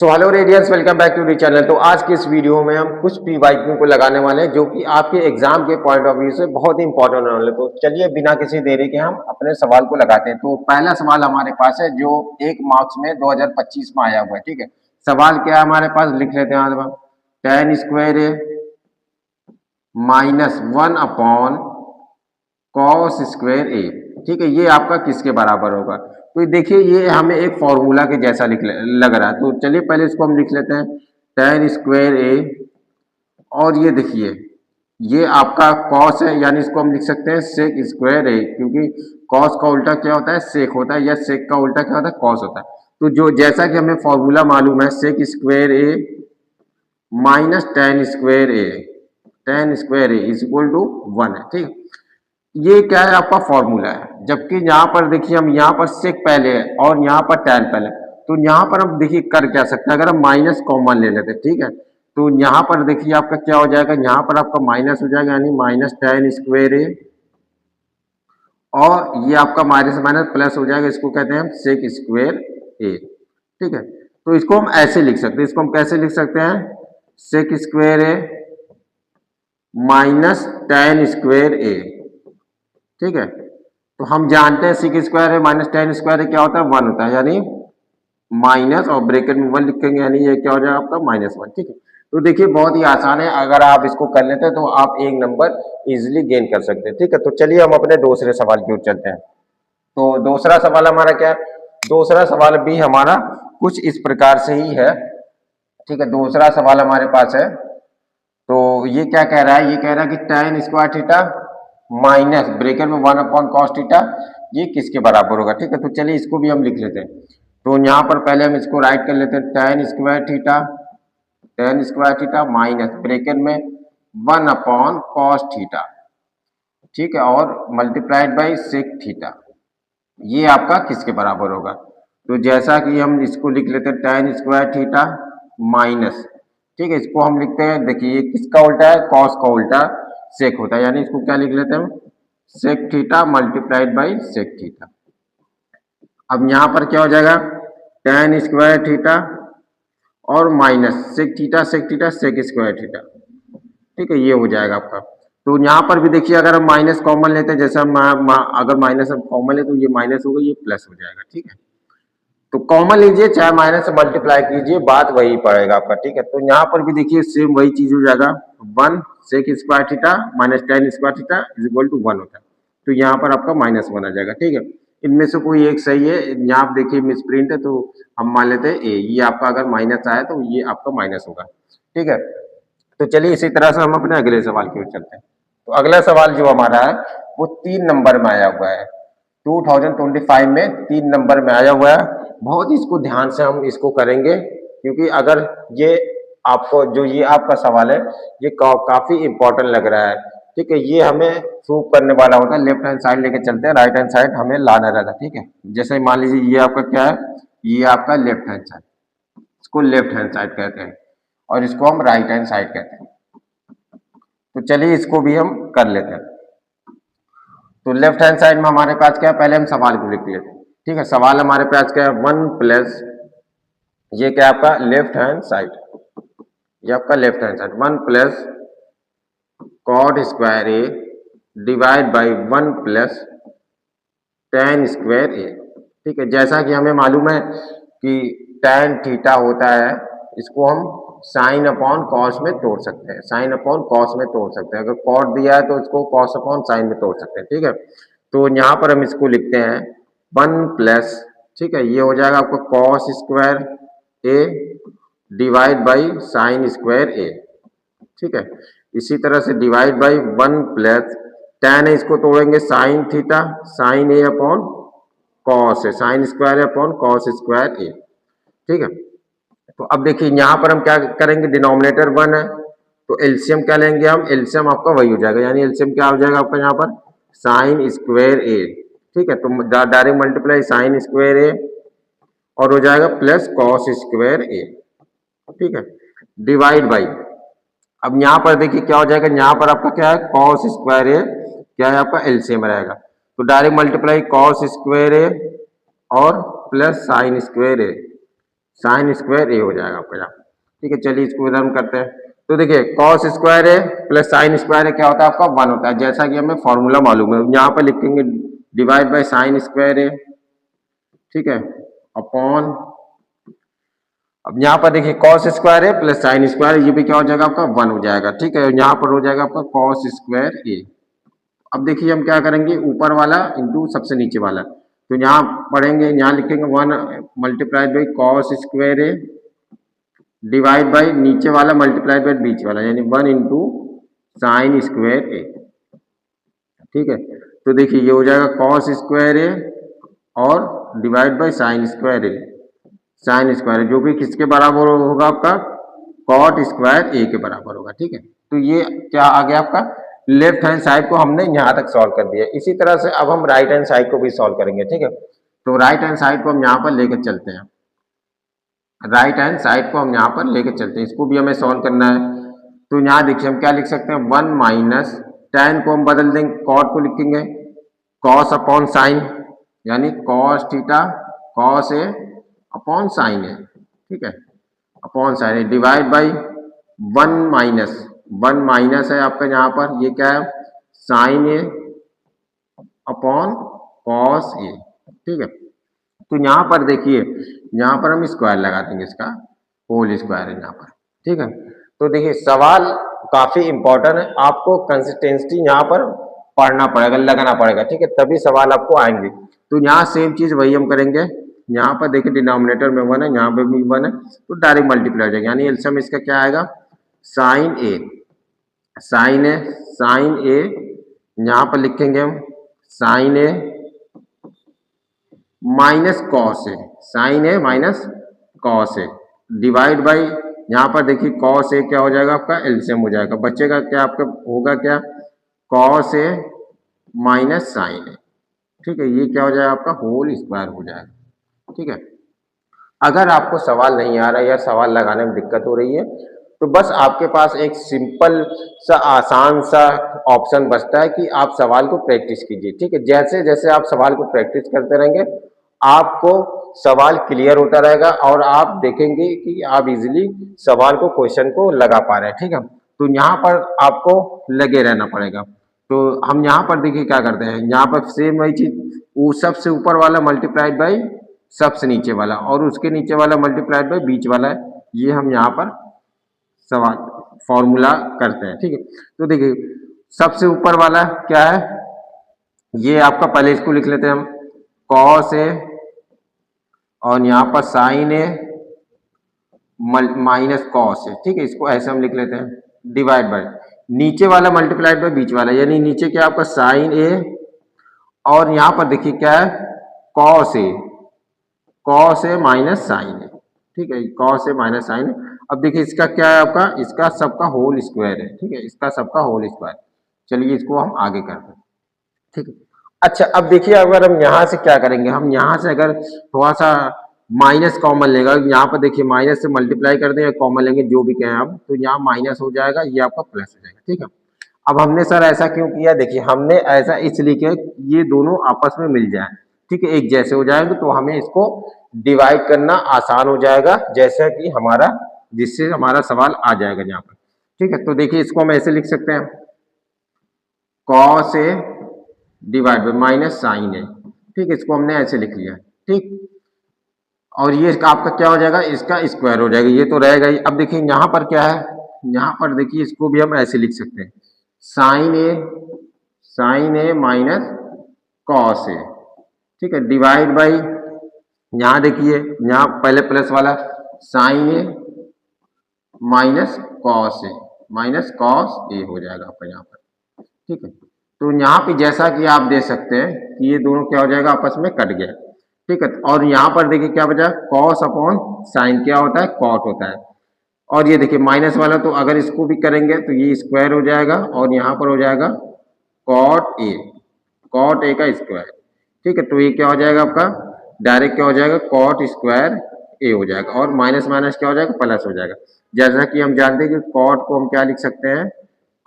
तो hello radiance, welcome back to the channel. तो आज की इस वीडियो में हम कुछ पीवाईक्यू को लगाने वाले हैं जो कि आपके एग्जाम के पॉइंट ऑफ व्यू से बहुत ही इंपॉर्टेंट होने वाले। तो चलिए बिना किसी देरी के हम अपने सवाल को लगाते हैं। तो पहला सवाल हमारे पास है जो 1 मार्क्स में 2025 में आया हुआ है। ठीक है, सवाल क्या है हमारे पास, लिख लेते हैं। यहाँ ten square A minus 1/कॉस square A. ठीक है, ये आपका किसके बराबर होगा? तो देखिए ये हमें एक फॉर्मूला के जैसा लग रहा है। तो चलिए पहले इसको हम लिख लेते हैं, टेन स्क्वायर ए। और ये देखिए ये आपका कॉस है, यानी इसको हम लिख सकते हैं सेक स्क्वायर ए, क्योंकि कॉस का उल्टा क्या होता है? सेक होता है, या सेक का उल्टा क्या होता है? कॉस होता है। तो जो जैसा कि हमें फॉर्मूला मालूम है, sec square A minus tan square A, tan square A is equal to 1 है। ठीक, ये क्या है? आपका फॉर्मूला है। जबकि यहाँ पर देखिए हम यहाँ पर सेक पहले है और यहाँ पर टेन पहले, तो यहाँ पर हम देखिए कर क्या सकते हैं, अगर हम माइनस कॉमन ले लेते। ठीक है, तो यहाँ पर देखिए आपका क्या हो जाएगा, यहाँ पर आपका माइनस हो जाएगा, यानी माइनस टेन स्क्वायर ए, और ये आपका माइनस माइनस प्लस हो जाएगा, इसको कहते हैं हम सेक स्क्वायर ए। ठीक है, तो इसको हम ऐसे लिख सकते हैं। इसको हम कैसे लिख सकते हैं? सेक square A minus tan square A. ठीक है, तो हम जानते हैं सिक स्क्वायर है माइनस टेन स्क्वायर है क्या होता है? 1 होता है, यानी माइनस और ब्रैकेट में 1 लिखेंगे, यानी ये क्या हो जाएगा आपका? -1। ठीक है, तो देखिए बहुत ही आसान है, अगर आप इसको कर लेते हैं तो आप 1 नंबर इजिली गेन कर सकते हैं। ठीक है, तो चलिए हम अपने दूसरे सवाल की ओर चलते हैं। तो दूसरा सवाल हमारा क्या है? दूसरा सवाल भी हमारा कुछ इस प्रकार से ही है। ठीक है, दूसरा सवाल हमारे पास है, तो ये क्या कह रहा है? ये कह रहा है कि ten square theta minus bracket में 1/cos थीटा ये किसके बराबर होगा? ठीक है, तो चलिए इसको भी हम लिख लेते हैं। तो यहाँ पर पहले हम इसको राइट कर लेते हैं, ten square theta minus bracket में 1/cos थीटा। ठीक है, और मल्टीप्लाइड बाई सेक थीटा, ये आपका किसके बराबर होगा? तो जैसा कि हम इसको लिख लेते हैं, टेन स्क्वायर थीटा माइनस, ठीक है, इसको हम लिखते हैं, देखिए ये किसका उल्टा है? कॉस का उल्टा सेक होता है, यानी इसको क्या लिख लेते हैं हम? Sec theta multiplied by sec theta. अब यहाँ पर क्या हो जाएगा? टेन स्क्वायर थीटा और minus sec theta sec square theta. ठीक है, ये हो जाएगा आपका। तो यहाँ पर भी देखिए अगर हम माइनस कॉमन लेते हैं, जैसे हम अगर माइनस हम कॉमन ले तो ये माइनस होगा, ये प्लस हो जाएगा। ठीक है, तो कॉमन लीजिए चाहे माइनस से मल्टीप्लाई कीजिए, बात वही पड़ेगा आपका। ठीक है, तो यहाँ पर भी देखिए सेम वही चीज हो जाएगा, 1 sec square theta minus tan square theta is equal to 1 होता है। तो यहाँ पर आपका -1 आ जाएगा। ठीक है, इनमें से कोई एक सही है, यहाँ आप देखिए मिस प्रिंट है, तो हम मान लेते हैं ए, ये आपका अगर माइनस आया तो ये आपका माइनस होगा। ठीक है, तो चलिए इसी तरह से हम अपने अगले सवाल की ओर चलते हैं। तो अगला सवाल जो हमारा है वो 3 नंबर में आया हुआ है, 2025 में 3 नंबर में आया हुआ है। बहुत इसको ध्यान से हम इसको करेंगे, क्योंकि अगर ये आपको जो ये आपका सवाल है ये काफी इंपॉर्टेंट लग रहा है। ठीक है, ये हमें प्रूव करने वाला होता है, लेफ्ट हैंड साइड लेके चलते हैं, राइट हैंड साइड हमें लाना रहता है। ठीक है, जैसे मान लीजिए ये आपका क्या है? ये आपका लेफ्ट हैंड साइड, इसको लेफ्ट हैंड साइड कहते हैं और इसको हम राइट हैंड साइड कहते हैं। तो चलिए इसको भी हम कर लेते हैं। तो लेफ्ट हैंड साइड में हमारे पास क्या है? पहले हम सवाल को लिख लेते हैं। ठीक है, सवाल हमारे पास क्या है? 1 प्लस, ये क्या आपका लेफ्ट हैंड साइड, ये आपका left hand side 1 plus cot square A divide by 1 plus tan square A. ठीक है, जैसा कि हमें मालूम है कि टेन थीटा होता है, इसको हम साइन अपॉन कॉस में तोड़ सकते हैं, साइन अपॉन कॉस में तोड़ सकते हैं। अगर कॉट दिया है तो इसको कॉस अपॉन साइन में तोड़ सकते हैं। ठीक है, तो यहाँ पर हम इसको लिखते हैं 1 प्लस, ठीक है, ये हो जाएगा आपको cos square A divide by sine square A. ठीक है, इसी तरह से डिवाइड बाई 1 प्लस टेन है, इसको तोड़ेंगे sine theta sine A upon cos है, sine square upon cos square A. ठीक है, तो अब देखिए यहाँ पर हम क्या करेंगे? डिनोमिनेटर 1 है तो एलसीएम क्या लेंगे हम? एलसीएम आपका वही हो जाएगा, यानी एलसीएम क्या हो जाएगा आपका यहाँ पर? Sign square A. ठीक है, तो डायरेक्ट मल्टीप्लाई साइन स्क्वायर ए और हो जाएगा प्लस कॉस स्क्वायर ए। ठीक है, डिवाइड बाई, अब यहाँ पर देखिए क्या हो जाएगा? यहाँ पर आपका क्या है? कॉस स्क्वायर ए क्या है आपका? एलसीएम रहेगा, तो डायरेक्ट मल्टीप्लाई कॉस स्क्वायर ए और प्लस साइन स्क्वायर ए। साइन स्क्वायर ए हो जाएगा आपका यहाँ। ठीक है, चलिए इसको रन करते हैं। तो देखिए कॉस स्क्वायर ए प्लस साइन स्क्वायर ए क्या होता है आपका 1 होता है, जैसा कि हमें फॉर्मूला मालूम है। यहाँ पर लिखेंगे divide by sine square A, ठीक है, अपॉन, अब यहाँ पर देखिए कॉस स्क्वायर ए प्लस साइन स्क्वायर, ये भी क्या हो जाएगा आपका 1 हो जाएगा। ठीक है, यहाँ पर हो जाएगा आपका कॉस स्क्वायर ए। अब देखिए हम क्या करेंगे, ऊपर वाला इंटू सबसे नीचे वाला, तो यहाँ पढ़ेंगे, यहाँ लिखेंगे 1 multiplied by cos square A divide by नीचे वाला मल्टीप्लाइड बाई बीच वाला, यानी 1 इंटू साइन स्क्वायर ए। ठीक है, तो देखिए ये हो जाएगा कॉस स्क्वायर ए और divide by sine square A, sine square जो कि किसके बराबर होगा आपका कॉट स्क्वायर ए के बराबर होगा। ठीक है, तो ये क्या आ गया आपका लेफ्ट हैंड साइड को हमने यहाँ तक सॉल्व कर दिया। इसी तरह से अब हम राइट हैंड साइड को भी सॉल्व करेंगे। ठीक है, तो राइट हैंड साइड को हम यहाँ पर लेकर चलते हैं, राइट हैंड साइड को हम यहाँ पर लेकर चलते हैं, इसको भी हमें सॉल्व करना है। तो यहाँ देखिए हम क्या लिख सकते हैं, 1 माइनस tan को हम बदल देंगे, कॉट को लिखेंगे कॉस अपॉन साइन, यानी cos theta cos A upon sine A. ठीक है, upon sine A divide by 1 minus है आपका यहाँ पर, ये क्या है sign A upon cos A. ठीक है, तो यहाँ पर देखिए यहाँ पर हम स्क्वायर लगा देंगे, इसका होल स्क्वायर है यहाँ पर। ठीक है, तो देखिए सवाल काफी इंपॉर्टेंट है, आपको कंसिस्टेंसी यहाँ पर पढ़ना पड़ेगा, लगाना पड़ेगा। ठीक है, तभी सवाल आपको आएंगे। तो यहाँ सेम चीज वही हम करेंगे, यहाँ पर देखिए डिनोमिनेटर में 1 है, यहाँ पे भी 1 है, तो डायरेक्ट मल्टीप्लाई हो जाएगा, यानी एलसीएम इसका क्या आएगा sine A, sine A, sine A यहाँ पर लिखेंगे हम sine A minus cos A, sine A minus cos A divide by, यहाँ पर देखिए कॉस ए क्या हो जाएगा आपका एलसीएम हो जाएगा, बचेगा क्या आपका होगा क्या cos A minus sine A. ठीक है, ये क्या हो जाएगा आपका होल स्क्वायर हो जाएगा। ठीक है, अगर आपको सवाल नहीं आ रहा है या सवाल लगाने में दिक्कत हो रही है, तो बस आपके पास एक सिंपल सा आसान सा ऑप्शन बचता है कि आप सवाल को प्रैक्टिस कीजिए। ठीक है, जैसे जैसे आप सवाल को प्रैक्टिस करते रहेंगे आपको सवाल क्लियर होता रहेगा और आप देखेंगे कि आप इजीली सवाल को क्वेश्चन को लगा पा रहे हैं। ठीक है, तो यहाँ पर आपको लगे रहना पड़ेगा। तो हम यहाँ पर देखिए क्या करते हैं, यहाँ पर सेम वही चीज, वो सबसे ऊपर वाला मल्टीप्लाइड बाई सबसे नीचे वाला और उसके नीचे वाला मल्टीप्लाइड बाई बीच वाला है, ये हम यहाँ पर सवाल फॉर्मूला करते हैं। ठीक है, तो देखिए सबसे ऊपर वाला क्या है, ये आपका पहले इसको लिख लेते हैं हम कॉस ए और यहाँ पर साइन ए माइनस कॉस ए। ठीक है, इसको ऐसे हम लिख लेते हैं डिवाइड बाय नीचे वाला मल्टीप्लाइड बाय बीच वाला, यानी नीचे क्या आपका साइन ए और यहाँ पर देखिए क्या है cos A, cos A minus sine A. ठीक है, कॉस ए माइनस साइन ए। अब देखिए इसका क्या है आपका, इसका सबका होल स्क्वायर है। ठीक है, इसका सबका होल स्क्वायर। चलिए इसको हम आगे करते हैं। ठीक है, अच्छा अब देखिए अगर हम यहाँ से क्या करेंगे, हम यहाँ से अगर थोड़ा सा माइनस कॉमन लेगा, यहाँ पर देखिए माइनस से मल्टीप्लाई कर दें या कॉमन लेंगे जो भी कहें आप, तो यहाँ माइनस हो जाएगा, ये आपका प्लस हो जाएगा। ठीक है, अब हमने सर ऐसा क्यों किया, देखिए हमने ऐसा इसलिए किया ये दोनों आपस में मिल जाए। ठीक है, एक जैसे हो जाएंगे तो हमें इसको डिवाइड करना आसान हो जाएगा, जैसा कि हमारा जिससे हमारा सवाल आ जाएगा यहाँ पर। ठीक है, तो देखिए इसको हम ऐसे लिख सकते हैं cos A divide by minus sine A. ठीक है, इसको हमने ऐसे लिख लिया। ठीक, और ये आपका क्या हो जाएगा, इसका स्क्वायर हो जाएगा, ये तो रहेगा ही। अब देखिए यहाँ पर क्या है, यहाँ पर देखिए इसको भी हम ऐसे लिख सकते हैं साइन ए माइनस कॉस ए। ठीक है, डिवाइड बाई यहाँ देखिए यहाँ पहले प्लस वाला sign A minus cos A, minus cos ए हो जाएगा आपका यहाँ पर। ठीक है, तो यहाँ पे जैसा कि आप देख सकते हैं कि ये दोनों क्या हो जाएगा आपस में कट गया। ठीक है, और यहाँ पर देखिए क्या बचा कॉस अपॉन साइन, क्या होता है कॉट होता है, और ये देखिए माइनस वाला, तो अगर इसको भी करेंगे तो ये स्क्वायर हो जाएगा और यहाँ पर हो जाएगा कॉट ए का स्क्वायर। ठीक है, तो ये क्या हो जाएगा आपका डायरेक्ट क्या हो जाएगा कॉट स्क्वायर ए हो जाएगा, और माइनस माइनस क्या हो जाएगा प्लस हो जाएगा। जैसा कि हम जानते हैं कि कॉट को हम क्या लिख सकते हैं,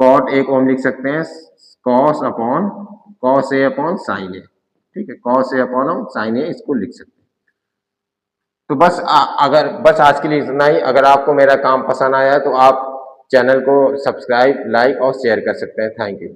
कॉट ए को हम लिख सकते हैं cos A upon sine A. ठीक है, कॉस ए अपॉन हम साइन ए इसको लिख सकते हैं। तो अगर बस आज के लिए इतना ही। अगर आपको मेरा काम पसंद आया तो आप चैनल को सब्सक्राइब, लाइक और शेयर कर सकते हैं। Thank you.